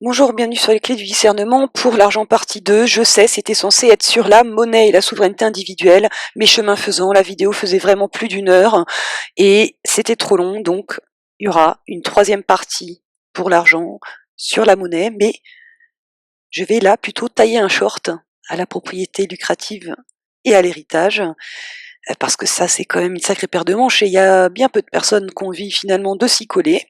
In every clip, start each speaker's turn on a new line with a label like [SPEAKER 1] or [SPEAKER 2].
[SPEAKER 1] Bonjour, bienvenue sur les clés du discernement pour l'argent partie 2. Je sais, c'était censé être sur la monnaie et la souveraineté individuelle, mais chemin faisant, la vidéo faisait vraiment plus d'une heure et c'était trop long, donc il y aura une troisième partie pour l'argent sur la monnaie, mais je vais là plutôt tailler un short à la propriété lucrative et à l'héritage, parce que ça c'est quand même une sacrée paire de manches et il y a bien peu de personnes qui ont envie finalement de s'y coller.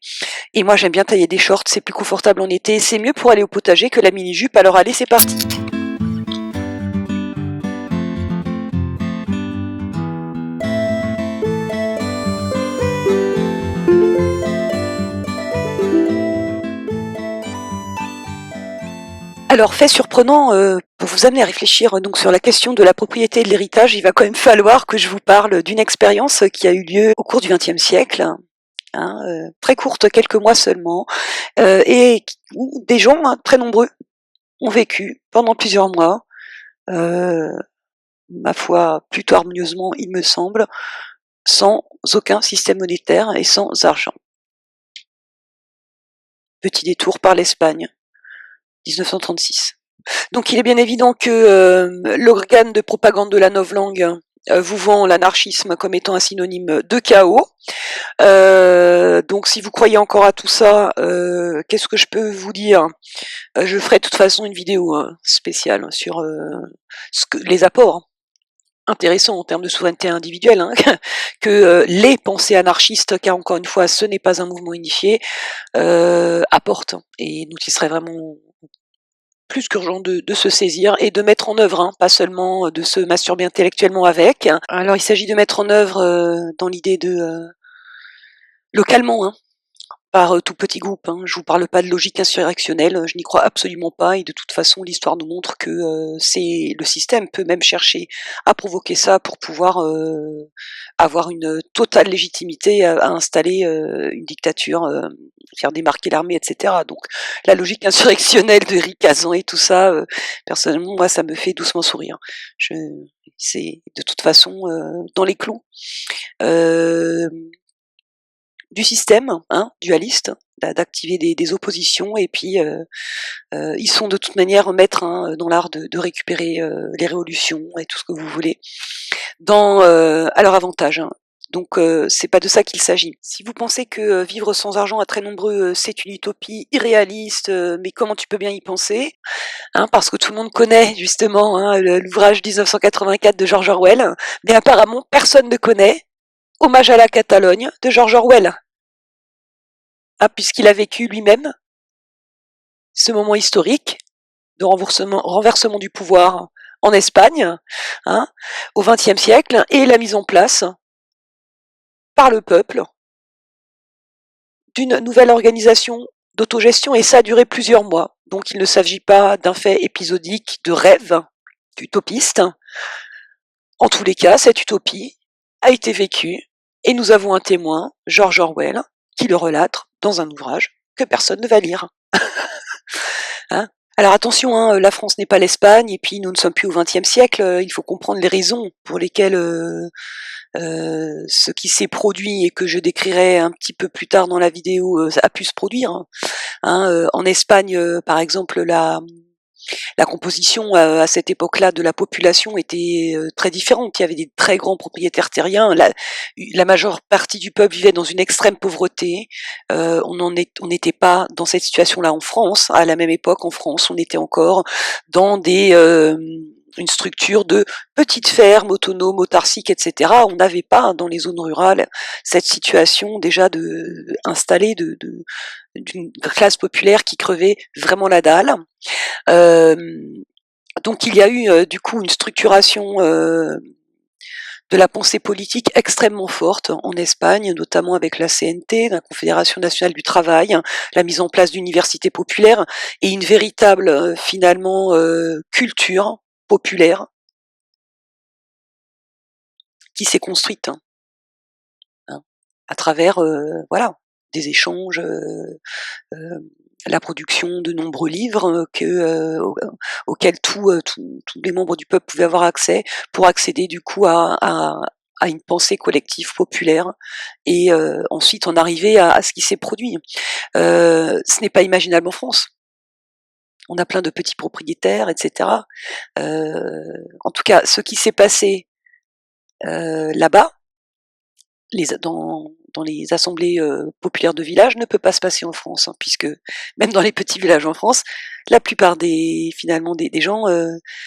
[SPEAKER 1] Et moi j'aime bien tailler des shorts, c'est plus confortable en été, c'est mieux pour aller au potager que la mini-jupe, alors allez c'est parti. Alors fait surprenant, pour vous amener à réfléchir donc sur la question de la propriété et de l'héritage, il va quand même falloir que je vous parle d'une expérience qui a eu lieu au cours du XXe siècle, hein, très courte, quelques mois seulement, et où des gens très nombreux ont vécu pendant plusieurs mois, euh, ma foi plutôt harmonieusement il me semble, sans aucun système monétaire et sans argent. Petit détour par l'Espagne, 1936. Donc il est bien évident que l'organe de propagande de la novlangue vous vend l'anarchisme comme étant un synonyme de chaos. Donc si vous croyez encore à tout ça, qu'est-ce que je peux vous dire? Je ferai de toute façon une vidéo spéciale sur les apports intéressants en termes de souveraineté individuelle, hein, que les pensées anarchistes, car encore une fois ce n'est pas un mouvement unifié, apportent. Et donc il serait vraiment plus qu'urgent de se saisir et de mettre en œuvre, hein, pas seulement de se masturber intellectuellement avec. Alors il s'agit de mettre en œuvre dans l'idée de localement, hein, par tout petit groupe, hein. Je vous parle pas de logique insurrectionnelle, je n'y crois absolument pas et de toute façon l'histoire nous montre que c'est le système peut même chercher à provoquer ça pour pouvoir avoir une totale légitimité à installer une dictature, faire débarquer l'armée, etc. Donc la logique insurrectionnelle de Ricazan et tout ça, personnellement moi ça me fait doucement sourire. Je, c'est de toute façon dans les clous. Euh, du système, hein, dualiste, d'activer des oppositions et puis ils sont de toute manière maîtres, hein, dans l'art de récupérer les révolutions et tout ce que vous voulez à leur avantage, hein. Donc c'est pas de ça qu'il s'agit. Si vous pensez que vivre sans argent à très nombreux, c'est une utopie irréaliste, mais comment tu peux bien y penser, hein, parce que tout le monde connaît justement, hein, l'ouvrage 1984 de George Orwell, mais apparemment personne ne connaît Hommage à la Catalogne de George Orwell, hein, puisqu'il a vécu lui-même ce moment historique de renversement du pouvoir en Espagne, hein, au XXe siècle, et la mise en place par le peuple d'une nouvelle organisation d'autogestion, et ça a duré plusieurs mois. Donc il ne s'agit pas d'un fait épisodique de rêve utopiste. En tous les cas, cette utopie a été vécue, et nous avons un témoin, George Orwell, qui le relate dans un ouvrage que personne ne va lire. Hein. Alors attention, hein, la France n'est pas l'Espagne, et puis nous ne sommes plus au XXe siècle. Il faut comprendre les raisons pour lesquelles ce qui s'est produit et que je décrirai un petit peu plus tard dans la vidéo a pu se produire. Hein. En Espagne, par exemple, la composition à cette époque-là de la population était très différente. Il y avait des très grands propriétaires terriens. La majeure partie du peuple vivait dans une extrême pauvreté. On n'était pas dans cette situation-là en France. À la même époque, en France, on était encore dans une structure de petites fermes autonomes, autarciques, etc. On n'avait pas dans les zones rurales cette situation déjà installée d'une classe populaire qui crevait vraiment la dalle. Euh, donc il y a eu du coup une structuration de la pensée politique extrêmement forte en Espagne, notamment avec la CNT, la Confédération nationale du travail, la mise en place d'universités populaires et une véritable finalement culture populaire qui s'est construite, hein, à travers voilà des échanges, la production de nombreux livres auxquels tous les membres du peuple pouvaient avoir accès pour accéder du coup à une pensée collective populaire et ensuite en arriver à ce qui s'est produit. Ce n'est pas imaginable en France. On a plein de petits propriétaires, etc. En tout cas, ce qui s'est passé là-bas, dans les assemblées populaires de village, ne peut pas se passer en France, hein, puisque même dans les petits villages en France, la plupart des gens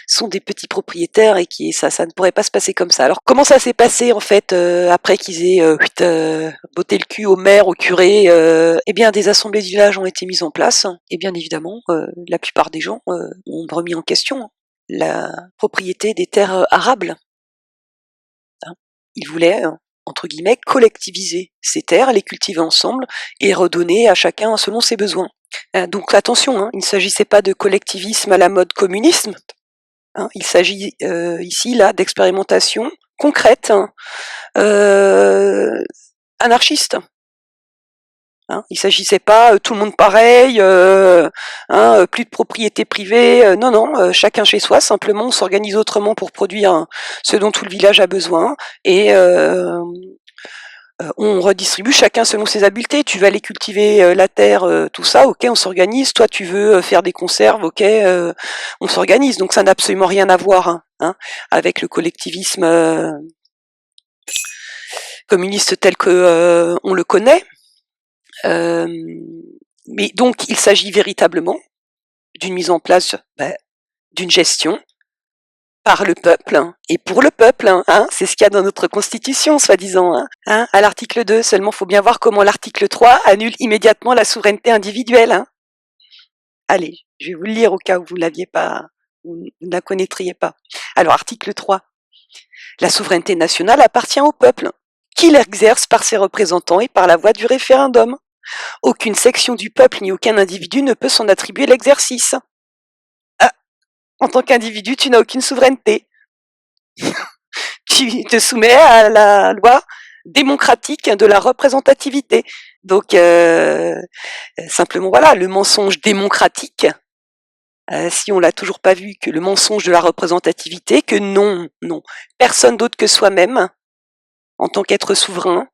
[SPEAKER 1] sont des petits propriétaires et ça ne pourrait pas se passer comme ça. Alors comment ça s'est passé en fait après qu'ils aient botté le cul au maire, au curé? Eh bien, des assemblées de village ont été mises en place et bien évidemment, la plupart des gens ont remis en question la propriété des terres arables. Hein. Ils voulaient entre guillemets, collectiviser ces terres, les cultiver ensemble et redonner à chacun selon ses besoins. Donc attention, hein, il ne s'agissait pas de collectivisme à la mode communisme, hein, il s'agit ici là d'expérimentation concrète, hein, anarchiste. Hein, il s'agissait pas tout le monde pareil, plus de propriété privée, non, non, chacun chez soi, simplement on s'organise autrement pour produire ce dont tout le village a besoin et on redistribue chacun selon ses habiletés. Tu veux aller cultiver la terre, tout ça, ok, on s'organise. Toi, tu veux faire des conserves, ok, on s'organise. Donc ça n'a absolument rien à voir hein, avec le collectivisme communiste tel que on le connaît. Mais donc il s'agit véritablement d'une mise en place d'une gestion par le peuple et pour le peuple, hein, c'est ce qu'il y a dans notre constitution, soi-disant. Hein, à l'article 2, seulement faut bien voir comment l'article 3 annule immédiatement la souveraineté individuelle. Hein. Allez, je vais vous le lire au cas où vous l'aviez pas, vous ne la connaîtriez pas. Alors, article 3. La souveraineté nationale appartient au peuple, qui l'exerce par ses représentants et par la voie du référendum. Aucune section du peuple ni aucun individu ne peut s'en attribuer l'exercice. En tant qu'individu, tu n'as aucune souveraineté. Tu te soumets à la loi démocratique de la représentativité. Donc, simplement, voilà, le mensonge démocratique, si on l'a toujours pas vu, que le mensonge de la représentativité, que non, personne d'autre que soi-même, en tant qu'être souverain,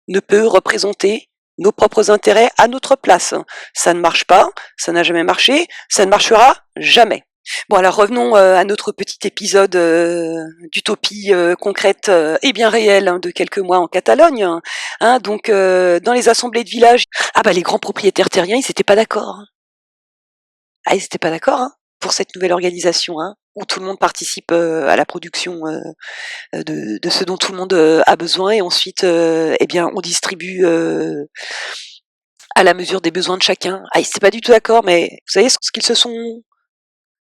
[SPEAKER 1] ne peut représenter nos propres intérêts à notre place. Ça ne marche pas, ça n'a jamais marché, ça ne marchera jamais. Bon, alors revenons à notre petit épisode d'utopie concrète et bien réelle de quelques mois en Catalogne. Hein, donc, dans les assemblées de village, les grands propriétaires terriens, ils n'étaient pas d'accord. Ils n'étaient pas d'accord pour cette nouvelle organisation, où tout le monde participe à la production de ce dont tout le monde a besoin et ensuite, on distribue à la mesure des besoins de chacun. Ils n'étaient pas du tout d'accord, mais vous savez ce qu'ils se sont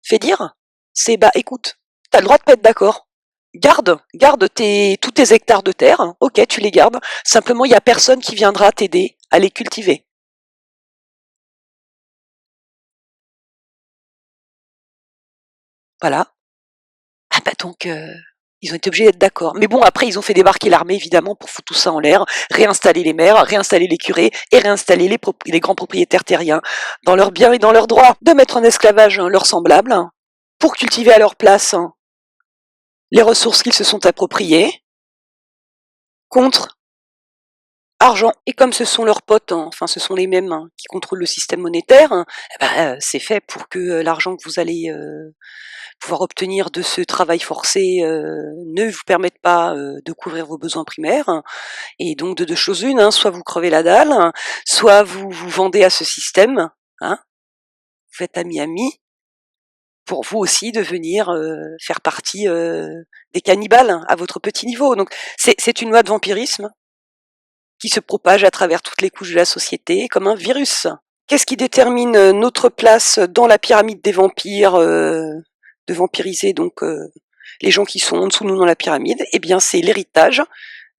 [SPEAKER 1] fait dire, c'est écoute, t'as le droit de pas être d'accord. Garde tous tes hectares de terre, ok, tu les gardes. Simplement, il y a personne qui viendra t'aider à les cultiver. Voilà. Donc, ils ont été obligés d'être d'accord. Mais bon, après, ils ont fait débarquer l'armée, évidemment, pour foutre tout ça en l'air, réinstaller les maires, réinstaller les curés et réinstaller les grands propriétaires terriens dans leurs biens et dans leurs droits, de mettre en esclavage leurs semblables pour cultiver à leur place les ressources qu'ils se sont appropriées contre argent. Et comme ce sont leurs potes, enfin ce sont les mêmes qui contrôlent le système monétaire, c'est fait pour que l'argent que vous allez pouvoir obtenir de ce travail forcé ne vous permette pas de couvrir vos besoins primaires. Et donc de deux choses une, soit vous crevez la dalle, soit vous vous vendez à ce système, vous faites ami-ami, pour vous aussi devenir faire partie des cannibales à votre petit niveau. Donc c'est une loi de vampirisme qui se propage à travers toutes les couches de la société comme un virus. Qu'est-ce qui détermine notre place dans la pyramide des vampires, de vampiriser donc les gens qui sont en dessous de nous dans la pyramide? Eh bien, c'est l'héritage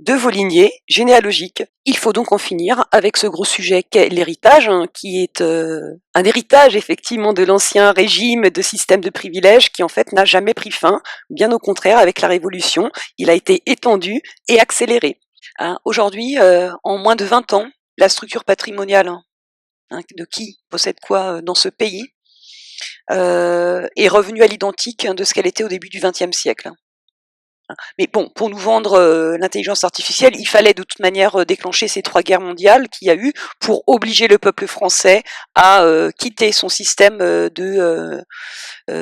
[SPEAKER 1] de vos lignées généalogiques. Il faut donc en finir avec ce gros sujet qu'est l'héritage, qui est un héritage effectivement de l'ancien régime de système de privilèges qui en fait n'a jamais pris fin, bien au contraire avec la Révolution, il a été étendu et accéléré. Aujourd'hui, en moins de 20 ans, la structure patrimoniale de qui possède quoi dans ce pays est revenue à l'identique de ce qu'elle était au début du XXe siècle. Mais bon, pour nous vendre l'intelligence artificielle, il fallait de toute manière déclencher ces 3 guerres mondiales qu'il y a eu pour obliger le peuple français à quitter son système de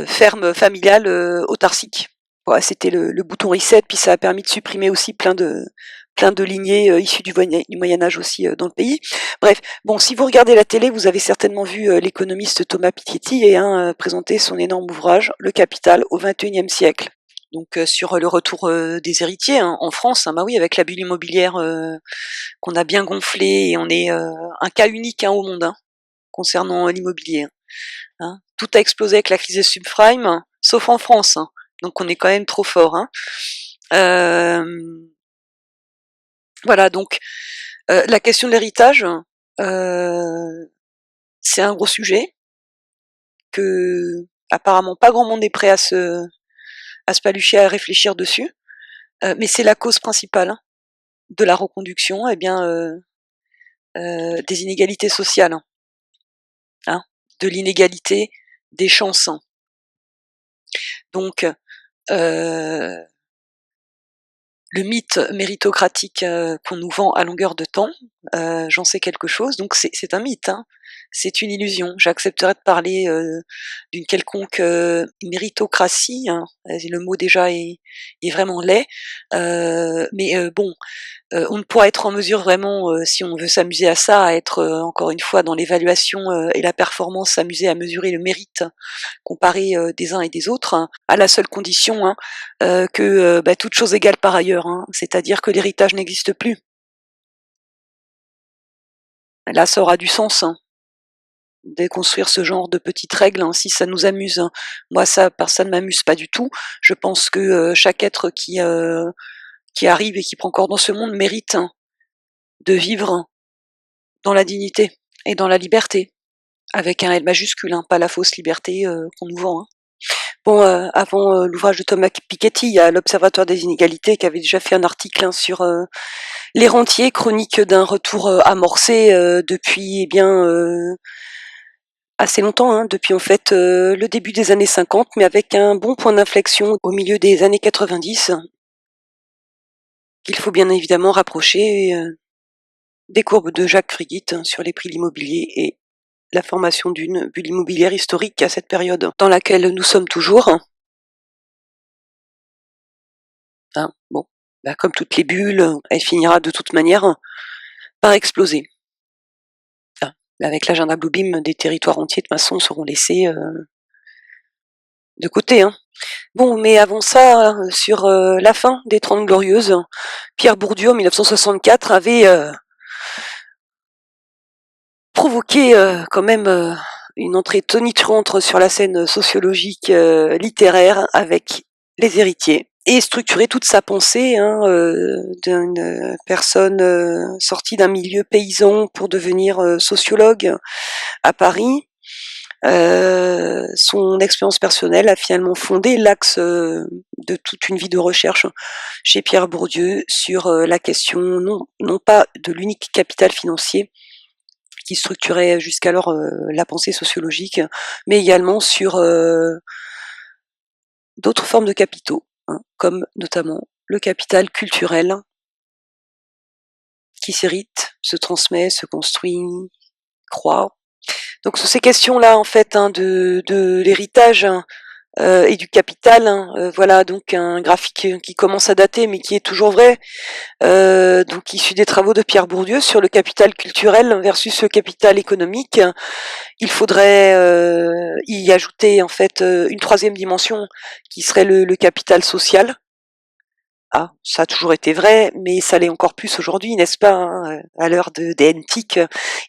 [SPEAKER 1] ferme familiale autarcique. Voilà, c'était le bouton reset, puis ça a permis de supprimer aussi plein de lignées issues du Moyen Âge aussi dans le pays. Bref, bon, si vous regardez la télé, vous avez certainement vu l'économiste Thomas Piketty présenter son énorme ouvrage Le Capital au XXIe siècle. Donc sur le retour des héritiers en France, bah oui, avec la bulle immobilière qu'on a bien gonflée, et on est un cas unique au monde concernant l'immobilier. Tout a explosé avec la crise des subprimes, sauf en France. Donc on est quand même trop fort. Voilà, donc la question de l'héritage, c'est un gros sujet que apparemment pas grand monde est prêt à se palucher, à réfléchir dessus, mais c'est la cause principale de la reconduction, des inégalités sociales, de l'inégalité des chances. Donc le mythe méritocratique qu'on nous vend à longueur de temps, j'en sais quelque chose, donc c'est un mythe, c'est une illusion. J'accepterais de parler d'une quelconque méritocratie, le mot déjà est vraiment laid, mais bon, on ne pourra être en mesure vraiment, si on veut s'amuser à ça, à être encore une fois dans l'évaluation et la performance, s'amuser à mesurer le mérite comparé des uns et des autres, à la seule condition que toute chose égale par ailleurs, c'est-à-dire que l'héritage n'existe plus. Là, ça aura du sens déconstruire ce genre de petites règles si ça nous amuse. Moi, ça ne m'amuse pas du tout. Je pense que chaque être qui arrive et qui prend corps dans ce monde mérite de vivre dans la dignité et dans la liberté, avec un L majuscule, pas la fausse liberté qu'on nous vend. Bon, avant l'ouvrage de Thomas Piketty, il y a l'Observatoire des inégalités qui avait déjà fait un article sur les rentiers, chronique d'un retour amorcé depuis assez longtemps, depuis en fait le début des années 50, mais avec un bon point d'inflexion au milieu des années 90, qu'il faut bien évidemment rapprocher des courbes de Jacques Frigit sur les prix de l'immobilier et la formation d'une bulle immobilière historique à cette période dans laquelle nous sommes toujours. Bon, comme toutes les bulles, elle finira de toute manière par exploser. Avec l'agenda Bluebeam, des territoires entiers de maçons seront laissés de côté. Bon, mais avant ça, sur la fin des 30 Glorieuses, Pierre Bourdieu, en 1964, avait provoqué quand même une entrée tonitruante sur la scène sociologique littéraire avec Les Héritiers, et structuré toute sa pensée d'une personne sortie d'un milieu paysan pour devenir sociologue à Paris. Son expérience personnelle a finalement fondé l'axe de toute une vie de recherche chez Pierre Bourdieu sur la question non pas de l'unique capital financier qui structurait jusqu'alors la pensée sociologique, mais également sur d'autres formes de capitaux, comme notamment le capital culturel qui s'hérite, se transmet, se construit, croît. Donc sur ces questions-là, en fait, de l'héritage et du capital, voilà donc un graphique qui commence à dater, mais qui est toujours vrai, donc issu des travaux de Pierre Bourdieu sur le capital culturel versus le capital économique. Il faudrait y ajouter en fait une troisième dimension qui serait le capital social. Ça a toujours été vrai, mais ça l'est encore plus aujourd'hui, n'est-ce pas, à l'heure des NTIC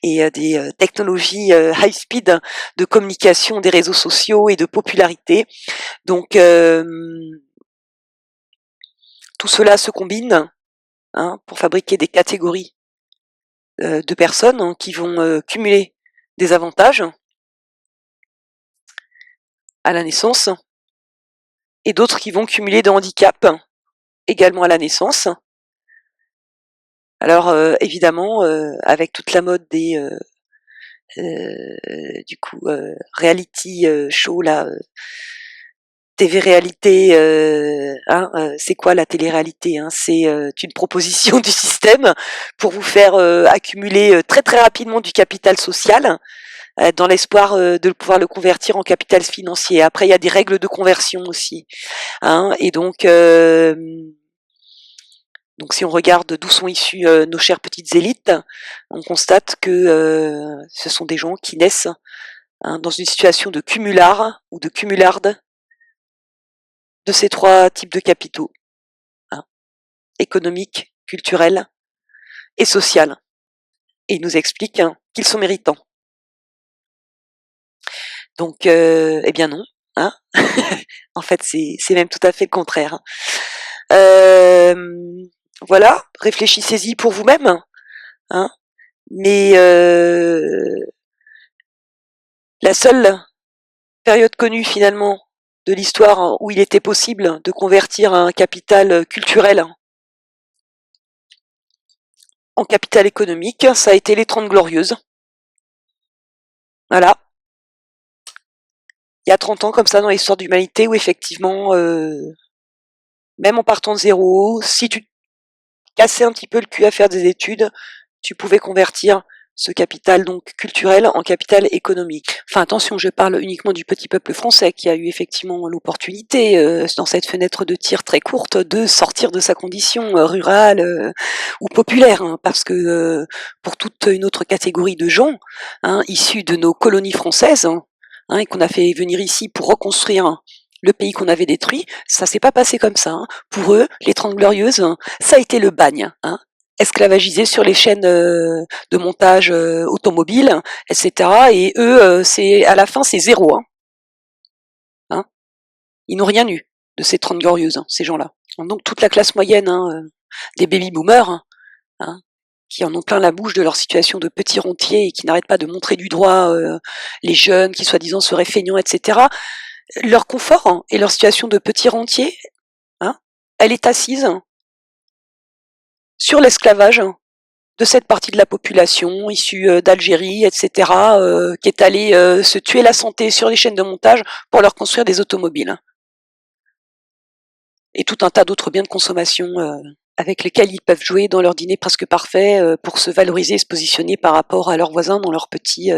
[SPEAKER 1] et des technologies high speed de communication, des réseaux sociaux et de popularité. Donc tout cela se combine pour fabriquer des catégories de personnes qui vont cumuler des avantages à la naissance et d'autres qui vont cumuler des handicaps également à la naissance. Alors évidemment, avec toute la mode des reality show là, TV-réalité, c'est quoi la télé-réalité, hein? C'est une proposition du système pour vous faire accumuler très très rapidement du capital social, dans l'espoir de pouvoir le convertir en capital financier. Après, il y a des règles de conversion aussi, hein, et donc si on regarde d'où sont issues nos chères petites élites, on constate que ce sont des gens qui naissent, hein, dans une situation de cumulard ou de cumularde de ces trois types de capitaux, hein, économique, culturel et social. Et il nous explique, hein, qu'ils sont méritants. Donc, eh bien non, hein. En fait, c'est même tout à fait le contraire. Voilà, réfléchissez-y pour vous-même, hein. Mais la seule période connue finalement de l'histoire où il était possible de convertir un capital culturel en capital économique, ça a été les 30 Glorieuses. Voilà. Il y a 30 ans comme ça dans l'histoire de l'humanité où effectivement, même en partant de zéro, si tu cassais un petit peu le cul à faire des études, tu pouvais convertir ce capital donc culturel en capital économique. Enfin attention, je parle uniquement du petit peuple français qui a eu effectivement l'opportunité, dans cette fenêtre de tir très courte, de sortir de sa condition rurale ou populaire, hein, parce que pour toute une autre catégorie de gens, hein, issus de nos colonies françaises, hein, et qu'on a fait venir ici pour reconstruire le pays qu'on avait détruit, ça s'est pas passé comme ça, hein. Pour eux, les 30 Glorieuses, hein, ça a été le bagne, hein. Esclavagisés sur les chaînes de montage automobile, etc. Et eux, c'est à la fin, c'est zéro, hein. Hein, ils n'ont rien eu de ces 30 Glorieuses, hein, ces gens-là. Donc toute la classe moyenne, hein, des baby-boomers, hein, qui en ont plein la bouche de leur situation de petits rentiers et qui n'arrêtent pas de montrer du doigt les jeunes qui soi-disant seraient feignants, etc. Leur confort, hein, et leur situation de petits rentiers, hein, elle est assise sur l'esclavage de cette partie de la population issue d'Algérie, etc., qui est allée se tuer la santé sur les chaînes de montage pour leur construire des automobiles. Et tout un tas d'autres biens de consommation avec lesquels ils peuvent jouer dans leur dîner presque parfait pour se valoriser et se positionner par rapport à leurs voisins dans leur petit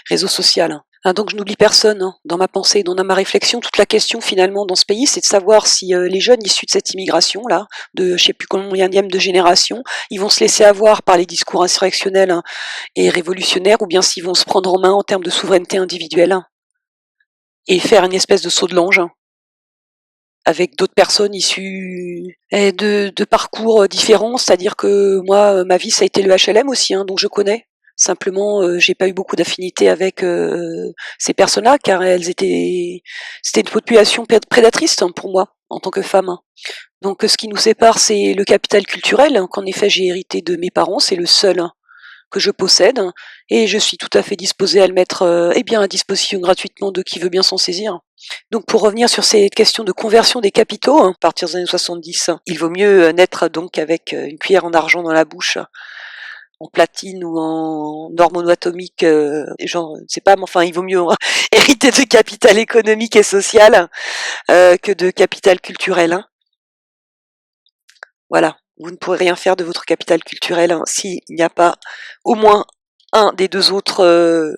[SPEAKER 1] réseau social. Hein, donc je n'oublie personne, hein, dans ma pensée, dans ma réflexion. Toute la question finalement dans ce pays, c'est de savoir si les jeunes issus de cette immigration-là, de je sais plus combienième de génération, ils vont se laisser avoir par les discours insurrectionnels, hein, et révolutionnaires, ou bien s'ils vont se prendre en main en termes de souveraineté individuelle, hein, et faire une espèce de saut de l'ange, hein, avec d'autres personnes issues de parcours différents. C'est-à-dire que moi, ma vie, ça a été le HLM aussi, hein, donc je connais. Simplement, j'ai pas eu beaucoup d'affinité avec ces personnes-là, car c'était une population prédatrice, hein, pour moi, en tant que femme, hein. Donc, ce qui nous sépare, c'est le capital culturel, hein, qu'en effet j'ai hérité de mes parents, c'est le seul, hein, que je possède, et je suis tout à fait disposée à le mettre, à disposition gratuitement de qui veut bien s'en saisir. Donc, pour revenir sur ces questions de conversion des capitaux, hein, à partir des années 70, il vaut mieux naître donc avec une cuillère en argent dans la bouche, en platine ou en or monoatomique, genre, je sais pas, mais enfin, il vaut mieux hériter de capital économique et social que de capital culturel, hein. Voilà, vous ne pourrez rien faire de votre capital culturel, hein, s'il n'y a pas au moins un des deux autres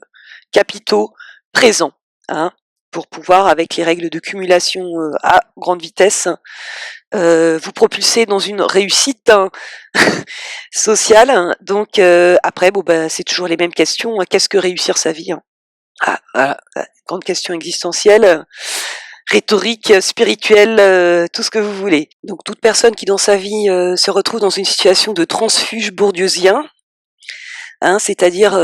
[SPEAKER 1] capitaux présents, hein, pour pouvoir, avec les règles de cumulation à grande vitesse, vous propulser dans une réussite, hein, sociale, hein. Donc après, bon, bah, c'est toujours les mêmes questions, hein. Qu'est-ce que réussir sa vie, hein? Ah, voilà, grande question existentielle, rhétorique, spirituelle, tout ce que vous voulez. Donc toute personne qui dans sa vie se retrouve dans une situation de transfuge bourdieusien, hein, c'est-à-dire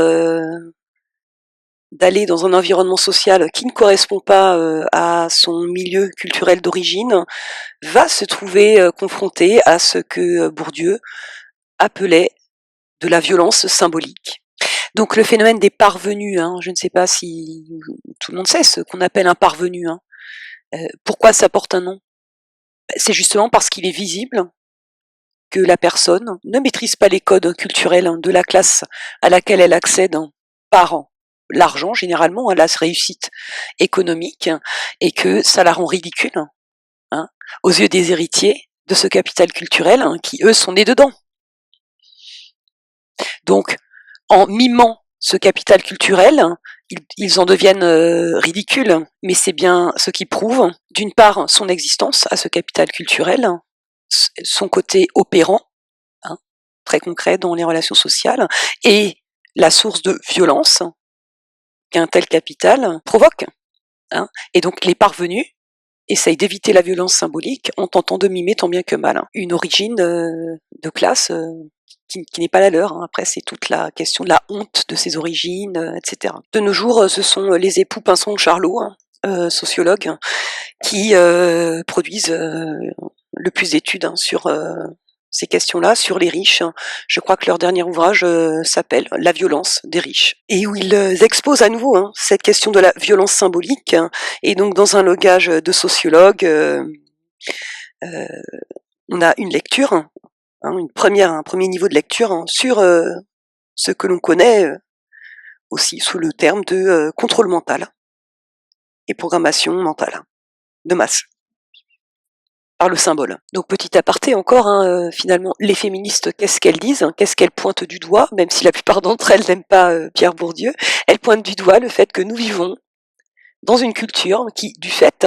[SPEAKER 1] d'aller dans un environnement social qui ne correspond pas à son milieu culturel d'origine, va se trouver confronté à ce que Bourdieu appelait de la violence symbolique. Donc le phénomène des parvenus, hein, je ne sais pas si tout le monde sait ce qu'on appelle un parvenu, hein. Pourquoi ça porte un nom? C'est justement parce qu'il est visible que la personne ne maîtrise pas les codes culturels, hein, de la classe à laquelle elle accède, hein, par l'argent généralement, la réussite économique, et que ça la rend ridicule, hein, aux yeux des héritiers de ce capital culturel, qui eux sont nés dedans. Donc, en mimant ce capital culturel, ils en deviennent ridicules, mais c'est bien ce qui prouve, d'une part, son existence à ce capital culturel, son côté opérant, hein, très concret dans les relations sociales, et la source de violence qu'un tel capital provoque. Hein. Et donc les parvenus essayent d'éviter la violence symbolique en tentant de mimer tant bien que mal une origine de classe qui n'est pas la leur. Hein. Après, c'est toute la question de la honte de ces origines, etc. De nos jours, ce sont les époux Pinson-Charlot, sociologues, qui produisent le plus d'études sur ces questions-là, sur les riches. Je crois que leur dernier ouvrage s'appelle La violence des riches, et où ils exposent à nouveau cette question de la violence symbolique, et donc dans un logage de sociologue, on a une lecture, un premier niveau de lecture sur ce que l'on connaît aussi sous le terme de contrôle mental et programmation mentale de masse par le symbole. Donc petit aparté encore, finalement, les féministes, qu'est-ce qu'elles disent, qu'est-ce qu'elles pointent du doigt, même si la plupart d'entre elles n'aiment pas Pierre Bourdieu, elles pointent du doigt le fait que nous vivons dans une culture qui, du fait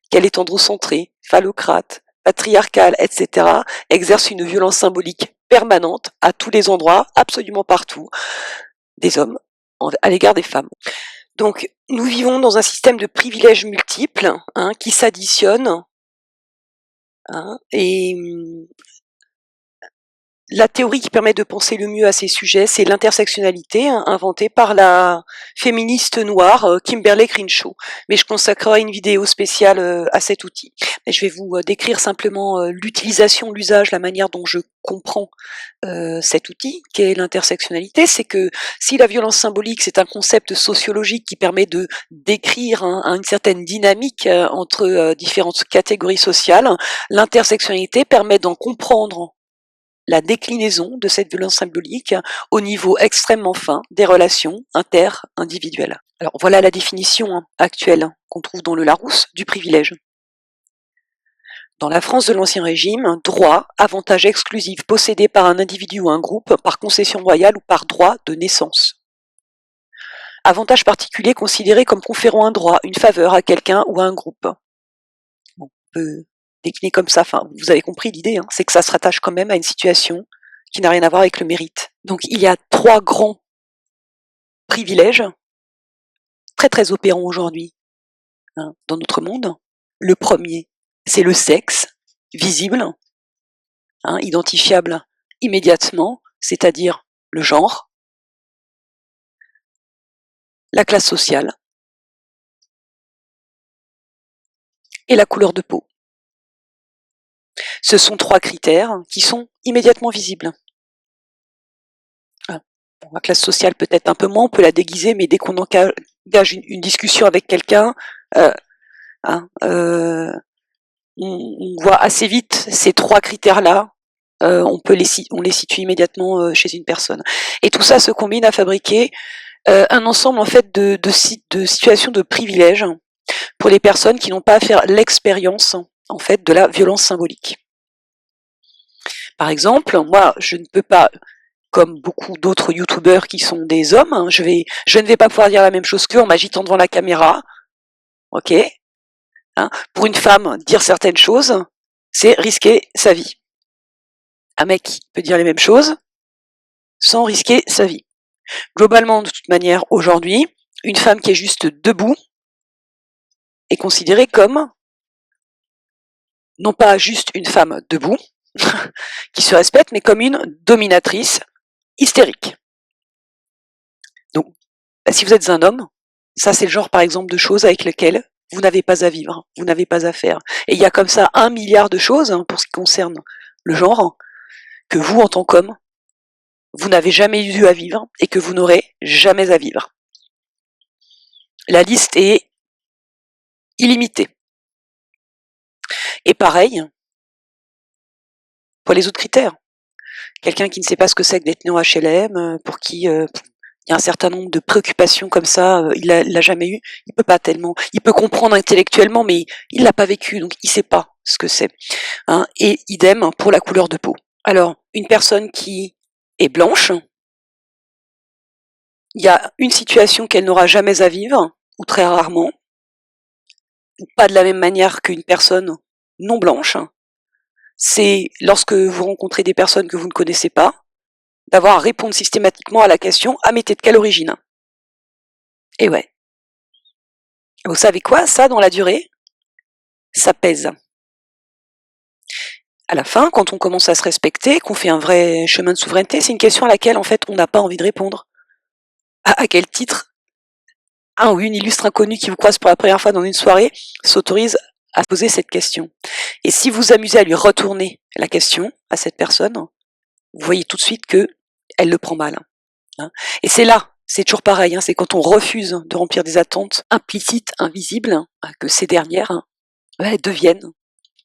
[SPEAKER 1] qu'elle est androcentrée, phallocrate, patriarcale, etc., exerce une violence symbolique permanente à tous les endroits, absolument partout, des hommes à l'égard des femmes. Donc nous vivons dans un système de privilèges multiples qui s'additionnent, et la théorie qui permet de penser le mieux à ces sujets, c'est l'intersectionnalité, inventée par la féministe noire Kimberlé Crenshaw. Mais je consacrerai une vidéo spéciale à cet outil. Mais je vais vous décrire simplement l'utilisation, l'usage, la manière dont je comprends cet outil, qui est l'intersectionnalité. C'est que si la violence symbolique, c'est un concept sociologique qui permet de décrire une certaine dynamique entre différentes catégories sociales, l'intersectionnalité permet d'en comprendre la déclinaison de cette violence symbolique au niveau extrêmement fin des relations inter-individuelles. Alors voilà la définition actuelle qu'on trouve dans le Larousse du privilège. Dans la France de l'Ancien Régime, droit, avantage exclusif possédé par un individu ou un groupe par concession royale ou par droit de naissance. Avantage particulier considéré comme conférant un droit, une faveur à quelqu'un ou à un groupe. On peut décliner comme ça, enfin, vous avez compris l'idée, c'est que ça se rattache quand même à une situation qui n'a rien à voir avec le mérite. Donc il y a 3 grands privilèges, très très opérants aujourd'hui dans notre monde. Le premier, c'est le sexe, visible, identifiable immédiatement, c'est-à-dire le genre, la classe sociale et la couleur de peau. Ce sont 3 critères qui sont immédiatement visibles. La classe sociale peut-être un peu moins, on peut la déguiser, mais dès qu'on engage une discussion avec quelqu'un, on voit assez vite ces 3 critères-là, on les situe immédiatement chez une personne. Et tout ça se combine à fabriquer un ensemble en fait de situations de privilèges pour les personnes qui n'ont pas à faire l'expérience en fait de la violence symbolique. Par exemple, moi, je ne peux pas, comme beaucoup d'autres youtubeurs qui sont des hommes, je ne vais pas pouvoir dire la même chose qu'eux en m'agitant devant la caméra. Ok, pour une femme, dire certaines choses, c'est risquer sa vie. Un mec peut dire les mêmes choses sans risquer sa vie. Globalement, de toute manière, aujourd'hui, une femme qui est juste debout est considérée comme non pas juste une femme debout, qui se respecte, mais comme une dominatrice hystérique. Donc, si vous êtes un homme, ça c'est le genre par exemple de choses avec lesquelles vous n'avez pas à vivre, vous n'avez pas à faire. Et il y a comme ça 1 milliard de choses pour ce qui concerne le genre, que vous en tant qu'homme, vous n'avez jamais eu à vivre et que vous n'aurez jamais à vivre. La liste est illimitée. Et pareil pour les autres critères. Quelqu'un qui ne sait pas ce que c'est que d'être né en HLM, pour qui Il y a un certain nombre de préoccupations comme ça, il l'a jamais eu, il peut pas tellement. Il peut comprendre intellectuellement, mais il l'a pas vécu, donc il sait pas ce que c'est. Hein. Et idem pour la couleur de peau. Alors, une personne qui est blanche, il y a une situation qu'elle n'aura jamais à vivre, ou très rarement, ou pas de la même manière qu'une personne non blanche. C'est lorsque vous rencontrez des personnes que vous ne connaissez pas, d'avoir à répondre systématiquement à la question « Ah mais t'es de quelle origine ?» Et ouais. Vous savez quoi, ça, dans la durée, ça pèse. À la fin, quand on commence à se respecter, qu'on fait un vrai chemin de souveraineté, c'est une question à laquelle, en fait, on n'a pas envie de répondre. À quel titre un ou une illustre inconnue qui vous croise pour la première fois dans une soirée s'autorise à poser cette question? Et si vous vous amusez à lui retourner la question à cette personne, vous voyez tout de suite que elle le prend mal. Hein. Et c'est là, c'est toujours pareil, hein, c'est quand on refuse de remplir des attentes implicites, invisibles, hein, que ces dernières deviennent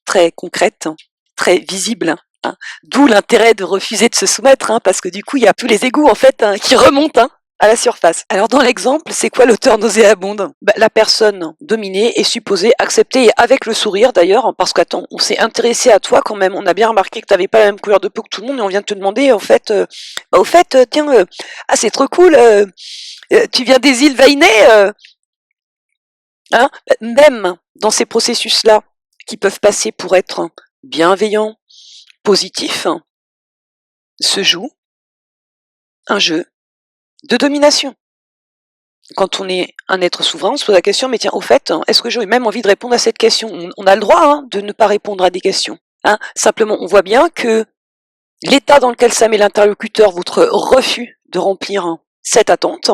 [SPEAKER 1] très concrètes, très visibles. Hein. D'où l'intérêt de refuser de se soumettre, hein, parce que du coup, il y a tous les égouts en fait qui remontent à la surface. Alors dans l'exemple, c'est quoi l'auteur nauséabonde? La personne dominée est supposée accepter, et avec le sourire d'ailleurs, parce qu'attends, on s'est intéressé à toi quand même, on a bien remarqué que tu n'avais pas la même couleur de peau que tout le monde, et on vient de te demander, en fait, tiens, ah c'est trop cool, tu viens des îles Vainet, hein? Même dans ces processus-là, qui peuvent passer pour être bienveillants, positifs, se joue un jeu de domination. Quand on est un être souverain, on se pose la question, mais tiens, au fait, est-ce que j'aurais même envie de répondre à cette question? On a le droit de ne pas répondre à des questions. Hein. Simplement, on voit bien que l'état dans lequel ça met l'interlocuteur, votre refus de remplir cette attente,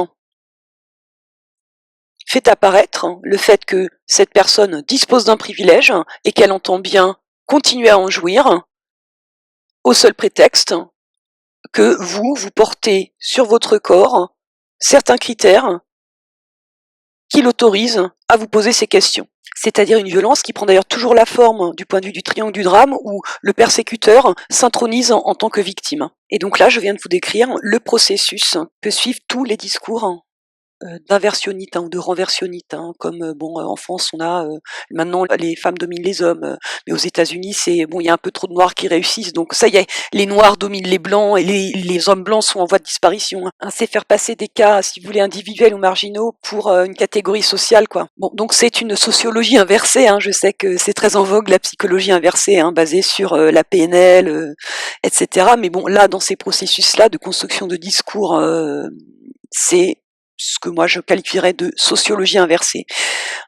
[SPEAKER 1] fait apparaître le fait que cette personne dispose d'un privilège et qu'elle entend bien continuer à en jouir au seul prétexte que vous portez sur votre corps certains critères qui l'autorisent à vous poser ces questions. C'est-à-dire une violence qui prend d'ailleurs toujours la forme du point de vue du triangle du drame où le persécuteur s'intronise en tant que victime. Et donc là, je viens de vous décrire le processus que suivent tous les discours d'inversionnite ou de renversionnite, comme en France on a maintenant les femmes dominent les hommes, mais aux États-Unis c'est bon, il y a un peu trop de noirs qui réussissent, donc ça y est, les noirs dominent les blancs et les hommes blancs sont en voie de disparition. Hein. C'est faire passer des cas, si vous voulez, individuels ou marginaux pour une catégorie sociale, quoi. Bon, donc c'est une sociologie inversée. Hein. Je sais que c'est très en vogue la psychologie inversée, basée sur la PNL, etc. Mais bon, là dans ces processus-là de construction de discours, c'est ce que moi je qualifierais de sociologie inversée.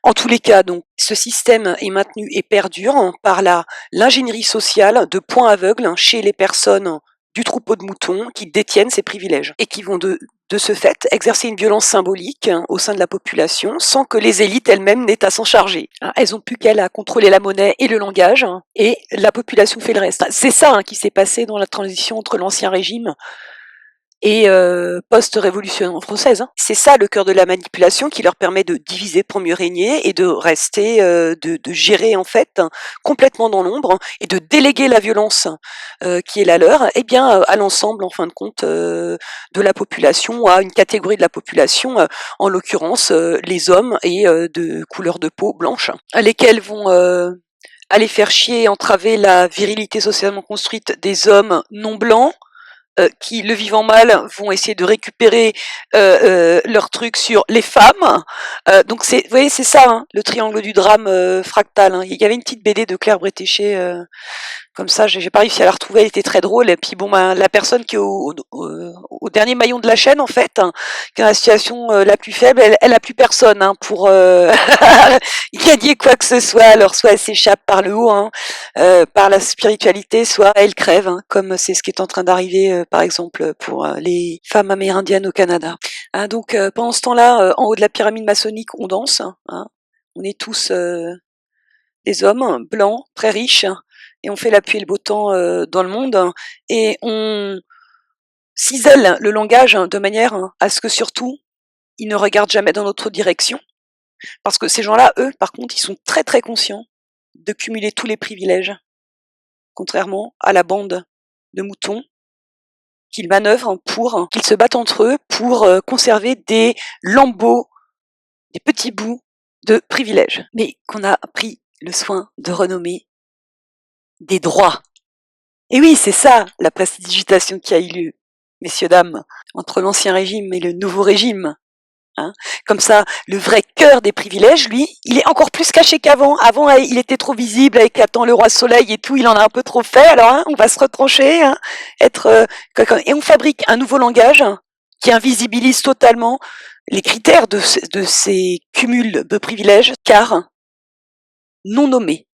[SPEAKER 1] En tous les cas, donc, ce système est maintenu et perdure par l'ingénierie sociale de points aveugles chez les personnes du troupeau de moutons qui détiennent ces privilèges et qui vont de ce fait exercer une violence symbolique au sein de la population sans que les élites elles-mêmes n'aient à s'en charger. Elles ont plus qu'elles à contrôler la monnaie et le langage et la population fait le reste. C'est ça qui s'est passé dans la transition entre l'ancien régime et post-révolution française. Hein. C'est ça le cœur de la manipulation qui leur permet de diviser pour mieux régner et de rester, de gérer en fait complètement dans l'ombre et de déléguer la violence qui est la leur, eh bien à l'ensemble en fin de compte de la population, à une catégorie de la population, en l'occurrence les hommes et de couleur de peau blanche, lesquels vont aller faire chier, entraver la virilité socialement construite des hommes non blancs, qui, le vivant mal, vont essayer de récupérer leur truc sur les femmes. Donc c'est, vous voyez, c'est ça, le triangle du drame fractal. Hein. Il y avait une petite BD de Claire Bretéché, comme ça, j'ai pas réussi à la retrouver, elle était très drôle. Et puis bon, la personne qui est au dernier maillon de la chaîne, en fait, qui est dans la situation la plus faible, elle a plus personne pour gagner quoi que ce soit. Alors soit elle s'échappe par le haut, par la spiritualité, soit elle crève, comme c'est ce qui est en train d'arriver, par exemple, pour les femmes amérindiennes au Canada. Donc pendant ce temps-là, en haut de la pyramide maçonnique, on danse. On est tous des hommes blancs, très riches, et on fait la pluie et le beau temps dans le monde, et on cisèle le langage de manière à ce que surtout, ils ne regardent jamais dans notre direction. Parce que ces gens-là, eux, par contre, ils sont très très conscients de cumuler tous les privilèges, contrairement à la bande de moutons qu'ils manœuvrent pour qu'ils se battent entre eux pour conserver des lambeaux, des petits bouts de privilèges, mais qu'on a pris le soin de renommer des droits. Et oui, c'est ça, la prestidigitation qui a eu lieu, messieurs, dames, entre l'ancien régime et le nouveau régime. Hein. Comme ça, le vrai cœur des privilèges, lui, il est encore plus caché qu'avant. Avant, il était trop visible avec attends le roi soleil et tout, il en a un peu trop fait. Alors, on va se retrancher, et on fabrique un nouveau langage qui invisibilise totalement les critères de ces cumuls de privilèges, car non nommés,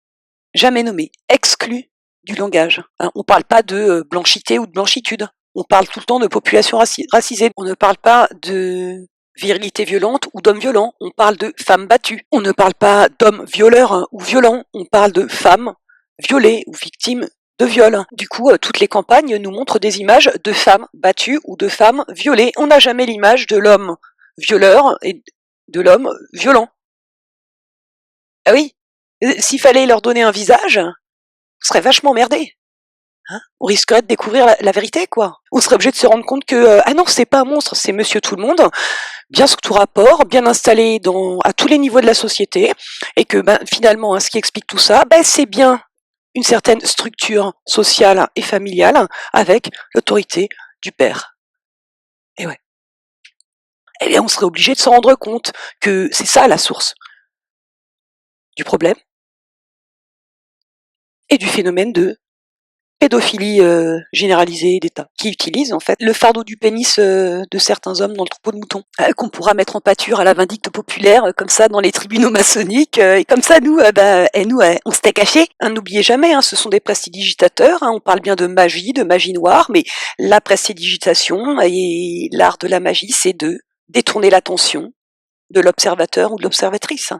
[SPEAKER 1] jamais nommés, exclus du langage. Hein, on ne parle pas de blanchité ou de blanchitude. On parle tout le temps de population racisée. On ne parle pas de virilité violente ou d'hommes violents. On parle de femmes battues. On ne parle pas d'hommes violeurs ou violents. On parle de femmes violées ou victimes de viol. Du coup, toutes les campagnes nous montrent des images de femmes battues ou de femmes violées. On n'a jamais l'image de l'homme violeur et de l'homme violent. Ah oui, s'il fallait leur donner un visage, on serait vachement emmerdé. Hein, on risquerait de découvrir la vérité, quoi. On serait obligé de se rendre compte que ah non, c'est pas un monstre, c'est Monsieur Tout le Monde, bien sous tout rapport, bien installé à tous les niveaux de la société, et que finalement, ce qui explique tout ça, c'est bien une certaine structure sociale et familiale avec l'autorité du père. Et ouais. Eh bien, on serait obligé de se rendre compte que c'est ça la source du problème et du phénomène de pédophilie généralisée d'État, qui utilise en fait le fardeau du pénis de certains hommes dans le troupeau de moutons, qu'on pourra mettre en pâture à la vindicte populaire, comme ça dans les tribunaux maçonniques, et comme ça nous, on s'était caché. Hein, n'oubliez jamais, ce sont des prestidigitateurs, on parle bien de magie noire, mais la prestidigitation et l'art de la magie, c'est de détourner l'attention de l'observateur ou de l'observatrice,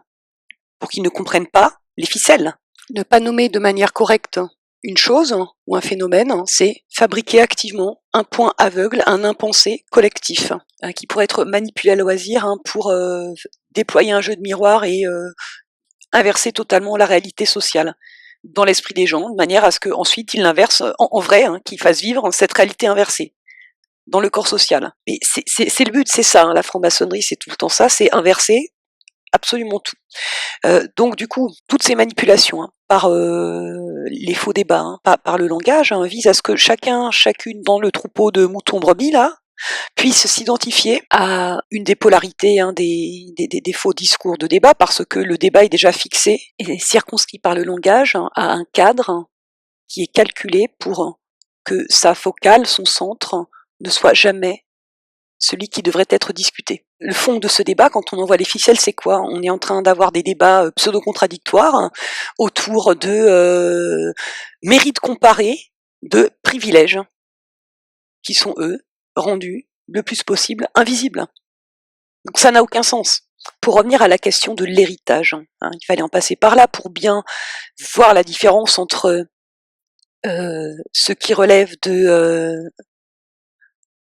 [SPEAKER 1] pour qu'ils ne comprennent pas les ficelles. Ne pas nommer de manière correcte une chose ou un phénomène, c'est fabriquer activement un point aveugle, un impensé collectif, qui pourrait être manipulé à loisir pour déployer un jeu de miroir et inverser totalement la réalité sociale dans l'esprit des gens, de manière à ce qu'ensuite ils l'inversent en vrai, qu'ils fassent vivre cette réalité inversée dans le corps social. Et c'est le but, c'est ça, la franc-maçonnerie, c'est tout le temps ça, c'est inverser absolument tout. Donc du coup, toutes ces manipulations par les faux débats, par le langage, visent à ce que chacune dans le troupeau de moutons brebis là puisse s'identifier à une des polarités des faux discours de débat, parce que le débat est déjà fixé et circonscrit par le langage à un cadre qui est calculé pour que sa focale, son centre, ne soit jamais celui qui devrait être discuté. Le fond de ce débat, quand on envoie les ficelles, c'est quoi? On est en train d'avoir des débats pseudo-contradictoires autour de mérites comparés de privilèges qui sont, eux, rendus le plus possible invisibles. Donc ça n'a aucun sens. Pour revenir à la question de l'héritage, il fallait en passer par là pour bien voir la différence entre ce qui relève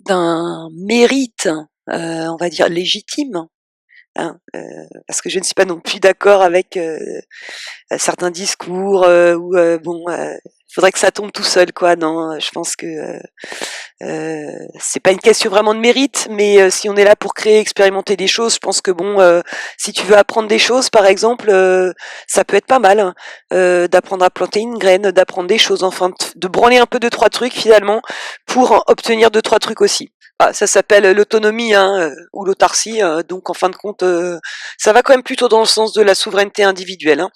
[SPEAKER 1] d'un mérite, on va dire légitime, parce que je ne suis pas non plus d'accord avec certains discours où faudrait que ça tombe tout seul, quoi. Non, je pense que c'est pas une question vraiment de mérite, mais si on est là pour créer, expérimenter des choses, je pense que si tu veux apprendre des choses, par exemple, ça peut être pas mal d'apprendre à planter une graine, d'apprendre des choses, enfin de branler un peu 2-3 trucs finalement pour obtenir 2-3 trucs aussi. Ah, ça s'appelle l'autonomie ou l'autarcie, donc en fin de compte, ça va quand même plutôt dans le sens de la souveraineté individuelle.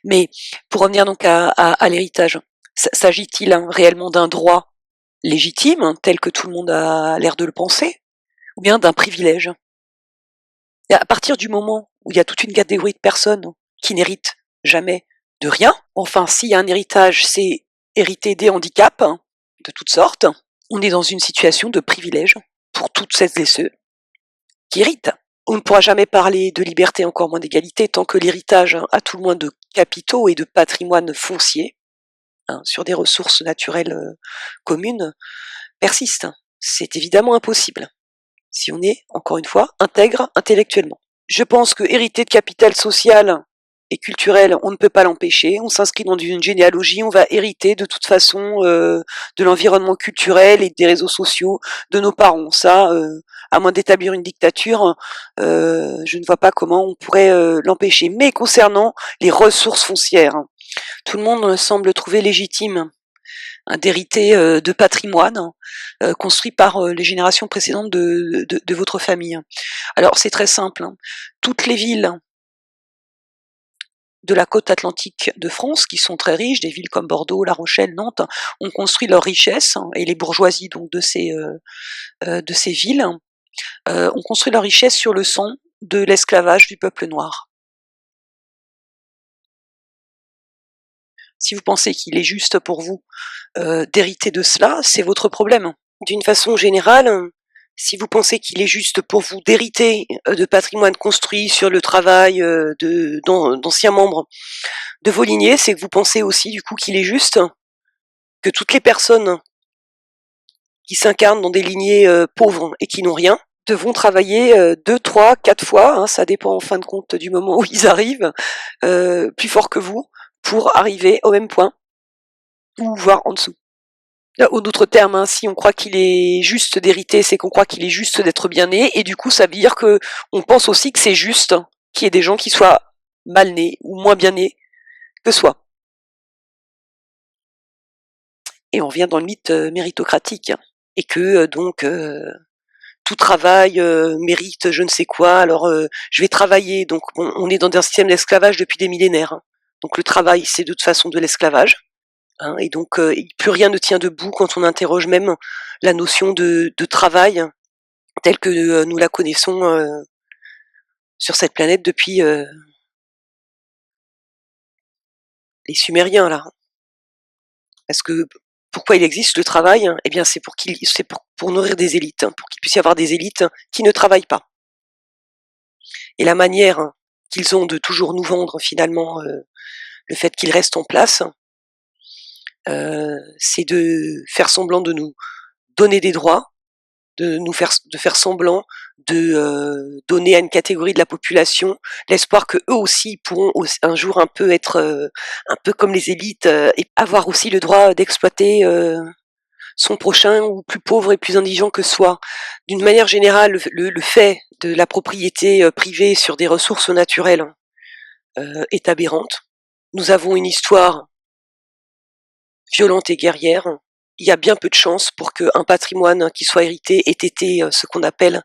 [SPEAKER 1] Mais pour revenir donc à l'héritage, s'agit-il réellement d'un droit légitime, tel que tout le monde a l'air de le penser, ou bien d'un privilège? Et à partir du moment où il y a toute une catégorie de personnes qui n'héritent jamais de rien, enfin s'il y a un héritage, c'est hériter des handicaps de toutes sortes, on est dans une situation de privilège pour toutes celles et ceux qui héritent. On ne pourra jamais parler de liberté, encore moins d'égalité, tant que l'héritage, à tout le moins de capitaux et de patrimoine foncier, sur des ressources naturelles communes, persiste. C'est évidemment impossible, si on est, encore une fois, intègre intellectuellement. Je pense que hériter de capital social et culturel, on ne peut pas l'empêcher. On s'inscrit dans une généalogie, on va hériter de toute façon de l'environnement culturel et des réseaux sociaux de nos parents. Ça, à moins d'établir une dictature, je ne vois pas comment on pourrait l'empêcher. Mais concernant les ressources foncières, tout le monde semble trouver légitime d'hériter de patrimoine construit par les générations précédentes de votre famille. Alors c'est très simple, hein. Toutes les villes de la côte atlantique de France, qui sont très riches, des villes comme Bordeaux, La Rochelle, Nantes, ont construit leur richesse, et les bourgeoisies donc de ces villes ont construit leur richesse sur le sang de l'esclavage du peuple noir. Si vous pensez qu'il est juste pour vous d'hériter de cela, c'est votre problème. D'une façon générale, si vous pensez qu'il est juste pour vous d'hériter de patrimoine construit sur le travail d'anciens membres de vos lignées, c'est que vous pensez aussi du coup qu'il est juste que toutes les personnes qui s'incarnent dans des lignées pauvres et qui n'ont rien devront travailler 2, 3, 4 fois, hein, ça dépend en fin de compte du moment où ils arrivent, plus fort que vous, pour arriver au même point, ou voire en dessous. En d'autres termes, hein, si on croit qu'il est juste d'hériter, c'est qu'on croit qu'il est juste d'être bien né, et du coup ça veut dire que on pense aussi que c'est juste qu'il y ait des gens qui soient mal nés ou moins bien nés que soi. Et on revient dans le mythe méritocratique, et que donc tout travail mérite je ne sais quoi, alors je vais travailler, donc on est dans un système d'esclavage depuis des millénaires, hein. Donc le travail c'est de toute façon de l'esclavage, hein, et donc plus rien ne tient debout quand on interroge même la notion de travail telle que nous la connaissons sur cette planète depuis les Sumériens là. Parce que pourquoi il existe le travail? Eh bien c'est pour nourrir des élites, hein, pour qu'il puisse y avoir des élites qui ne travaillent pas. Et la manière qu'ils ont de toujours nous vendre finalement le fait qu'ils restent en place, c'est de faire semblant de nous donner des droits, de faire semblant de donner à une catégorie de la population l'espoir que eux aussi pourront un jour un peu être un peu comme les élites et avoir aussi le droit d'exploiter son prochain, ou plus pauvre et plus indigent que soi. D'une manière générale, le fait de la propriété privée sur des ressources naturelles est aberrante. Nous avons une histoire violente et guerrière. Il y a bien peu de chances pour qu'un patrimoine qui soit hérité ait été ce qu'on appelle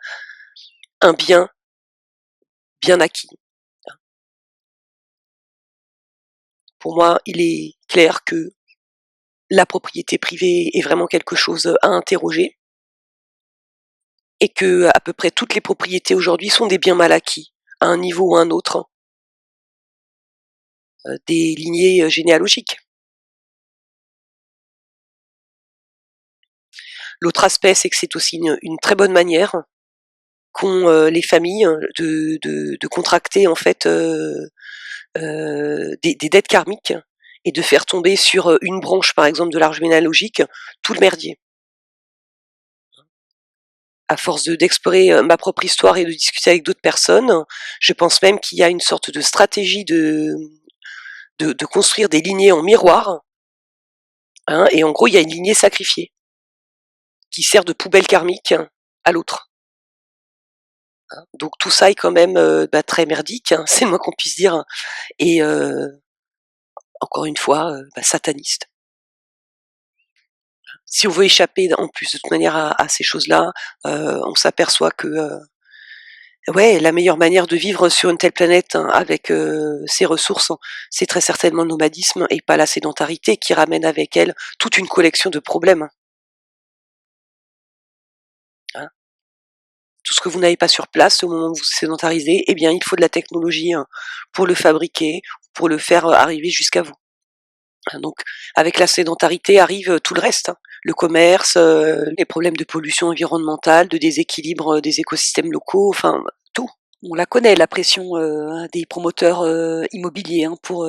[SPEAKER 1] un bien bien acquis. Pour moi, il est clair que la propriété privée est vraiment quelque chose à interroger, et que à peu près toutes les propriétés aujourd'hui sont des biens mal acquis, à un niveau ou à un autre, des lignées généalogiques. L'autre aspect, c'est que c'est aussi une très bonne manière qu'ont les familles de contracter en fait des dettes karmiques, et de faire tomber sur une branche, par exemple, de l'arbre généalogique, tout le merdier. À force d'explorer ma propre histoire et de discuter avec d'autres personnes, je pense même qu'il y a une sorte de stratégie de construire des lignées en miroir, hein, et en gros, il y a une lignée sacrifiée qui sert de poubelle karmique à l'autre. Donc tout ça est quand même très merdique, hein, c'est le moins qu'on puisse dire, et encore une fois sataniste. Si on veut échapper en plus de toute manière à ces choses-là, on s'aperçoit que ouais, la meilleure manière de vivre sur une telle planète, hein, avec ses ressources, c'est très certainement le nomadisme et pas la sédentarité qui ramène avec elle toute une collection de problèmes, hein. Tout ce que vous n'avez pas sur place au moment où vous vous sédentarisez, eh bien il faut de la technologie, hein, pour le fabriquer, pour le faire arriver jusqu'à vous. Donc avec la sédentarité arrive tout le reste, hein. Le commerce, les problèmes de pollution environnementale, de déséquilibre des écosystèmes locaux, enfin tout. On la connaît, la pression des promoteurs immobiliers, hein, pour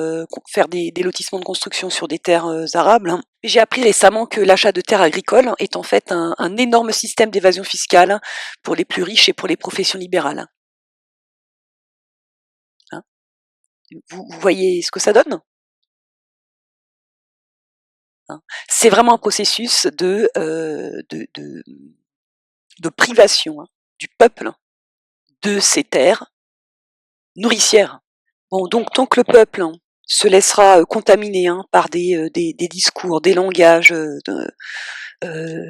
[SPEAKER 1] faire des lotissements de construction sur des terres arables, hein. J'ai appris récemment que l'achat de terres agricoles est en fait un énorme système d'évasion fiscale pour les plus riches et pour les professions libérales, hein. Vous voyez ce que ça donne? Hein. C'est vraiment un processus de privation, hein, du peuple de ses terres nourricières. Bon, donc tant que le peuple se laissera contaminer par des discours, des langages,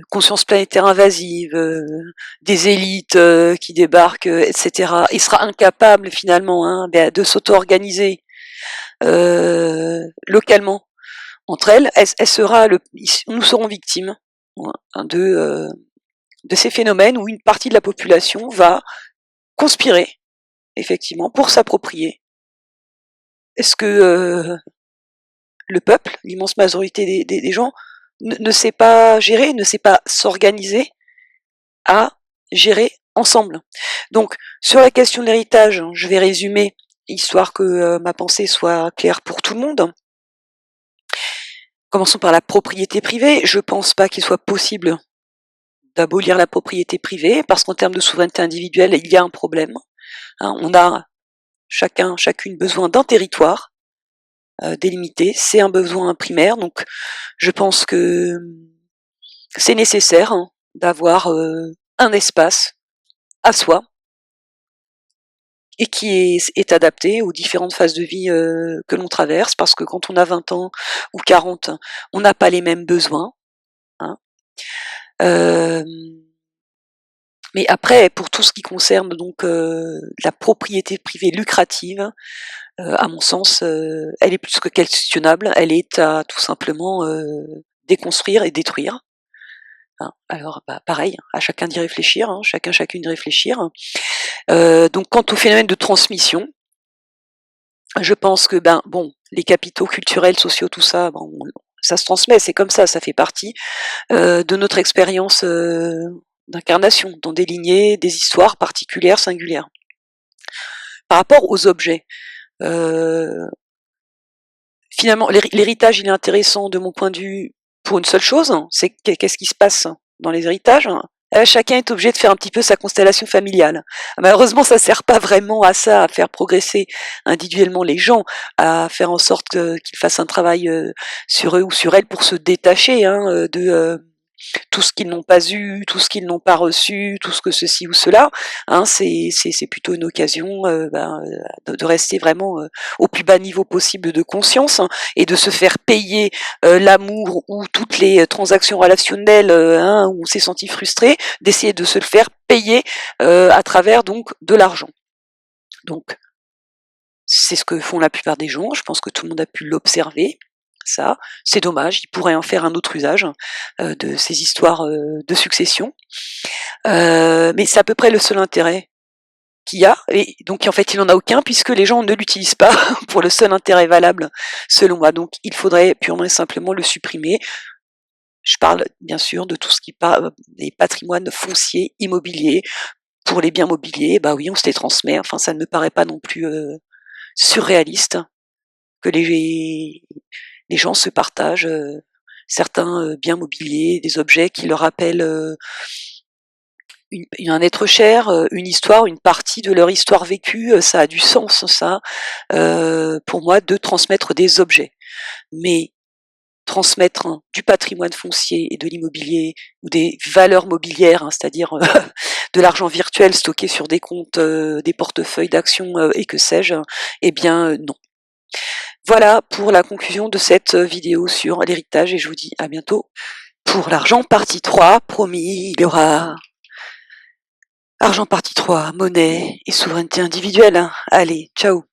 [SPEAKER 1] conscience planétaire invasive, des élites qui débarquent, etc., il sera incapable finalement de s'auto-organiser localement entre elles, nous serons victimes hein, de ces phénomènes où une partie de la population va conspirer effectivement pour s'approprier. Est-ce que le peuple, l'immense majorité des gens, ne sait pas gérer, ne sait pas s'organiser à gérer ensemble? Donc, sur la question de l'héritage, je vais résumer, histoire que ma pensée soit claire pour tout le monde. Commençons par la propriété privée. Je pense pas qu'il soit possible d'abolir la propriété privée, parce qu'en termes de souveraineté individuelle, il y a un problème. Hein, on a chacune besoin d'un territoire délimité, c'est un besoin primaire, donc je pense que c'est nécessaire d'avoir un espace à soi et qui est adapté aux différentes phases de vie que l'on traverse, parce que quand on a 20 ans ou 40, on n'a pas les mêmes besoins. Hein. Mais après, pour tout ce qui concerne donc la propriété privée lucrative, à mon sens, elle est plus que questionnable. Elle est à tout simplement déconstruire et détruire. Hein. Alors, pareil, à chacun d'y réfléchir, hein, chacune d'y réfléchir. Donc, quant au phénomène de transmission, je pense que bon, les capitaux culturels, sociaux, tout ça, bon, ça se transmet, c'est comme ça fait partie de notre expérience d'incarnation, dans des lignées, des histoires particulières, singulières. Par rapport aux objets, finalement, l'héritage, il est intéressant de mon point de vue pour une seule chose, c'est qu'est-ce qui se passe dans les héritages. Chacun est obligé de faire un petit peu sa constellation familiale. Malheureusement, ça sert pas vraiment à ça, à faire progresser individuellement les gens, à faire en sorte qu'ils fassent un travail sur eux ou sur elles pour se détacher de tout ce qu'ils n'ont pas eu, tout ce qu'ils n'ont pas reçu, tout ce que ceci ou cela. C'est plutôt une occasion de rester vraiment au plus bas niveau possible de conscience et de se faire payer l'amour ou toutes les transactions relationnelles où on s'est senti frustré, d'essayer de se le faire payer à travers donc de l'argent. Donc c'est ce que font la plupart des gens, je pense que tout le monde a pu l'observer. Ça, c'est dommage, ils pourraient en faire un autre usage de ces histoires de succession. Mais c'est à peu près le seul intérêt qu'il y a, et donc en fait il n'en a aucun puisque les gens ne l'utilisent pas pour le seul intérêt valable selon moi. Donc il faudrait purement et simplement le supprimer. Je parle bien sûr de tout ce qui parle des patrimoines fonciers, immobiliers. Pour les biens mobiliers, bah oui, on se les transmet. Enfin, ça ne me paraît pas non plus surréaliste que les gens se partagent certains biens mobiliers, des objets qui leur rappellent un être cher, une histoire, une partie de leur histoire vécue. Ça a du sens, ça, pour moi, de transmettre des objets. Mais transmettre du patrimoine foncier et de l'immobilier ou des valeurs mobilières, c'est-à-dire de l'argent virtuel stocké sur des comptes, des portefeuilles d'actions et que sais-je, eh bien non. Voilà pour la conclusion de cette vidéo sur l'héritage et je vous dis à bientôt pour l'argent partie 3. Promis, il y aura argent partie 3, monnaie et souveraineté individuelle. Allez, ciao.